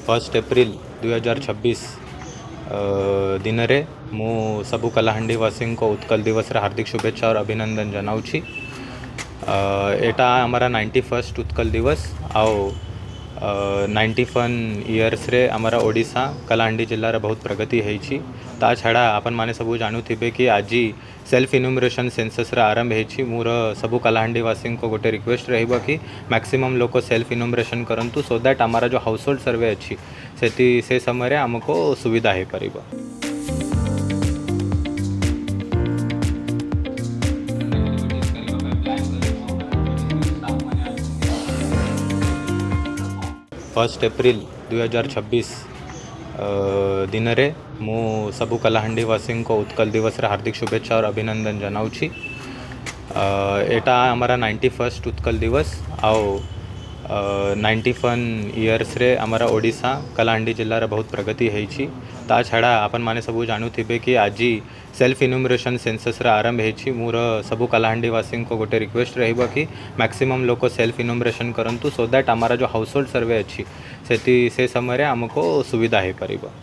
1 April 2026 दिन रे मु सबु कलाहांडीवासी को उत्कल दिवस रे हार्दिक शुभेच्छा और अभिनंदन जनाऊँगी। एटा हमारा 91st उत्कल दिवस आओ 91 इयर्स रे हमारा ओडिशा कलाहांडी जिल्लार बहुत प्रगति होईछि। ता छड़ा आपन माने सबू जानुथिबे कि आज सेल्फ इन्यूमरेशन सेंसस रे आरंभ होईछि। मोर सबू कलाहांडीवासी को गोटे रिक्वेस्ट रहिबा कि मैक्सिमम लोक सेल्फ इन्यूमरेशन करंतु सो दैट हमारा जो हाउस होल्ड सर्वे अच्छी से समय रे हमको सुविधा हो पारिबा। 1 एप्रिल 2026 दिन रे मु सबु कलाहांडीवासी को उत्कल दिवस रे हार्दिक शुभेच्छा और अभिनंदन जनाऊँगी। एटा हमारा 91st उत्कल दिवस आओ 91 इयर्स रे हमारा ओडिशा कलाहांडी जिल्लार बहुत प्रगति होईछि। ता छड़ा आपन माने सबू जानुथिबे कि आज सेल्फ इन्यूमरेशन सेंसस रे आरंभ होईछि। मोर सबू कलाहांडीवासी को गोटे रिक्वेस्ट रहिबा कि मैक्सिमम लोक सेल्फ इन्यूमरेशन करंतु सो दैट हमारा जो हाउस होल्ड सर्वे अच्छी से समय रे हमको सुविधा हो पारिबा।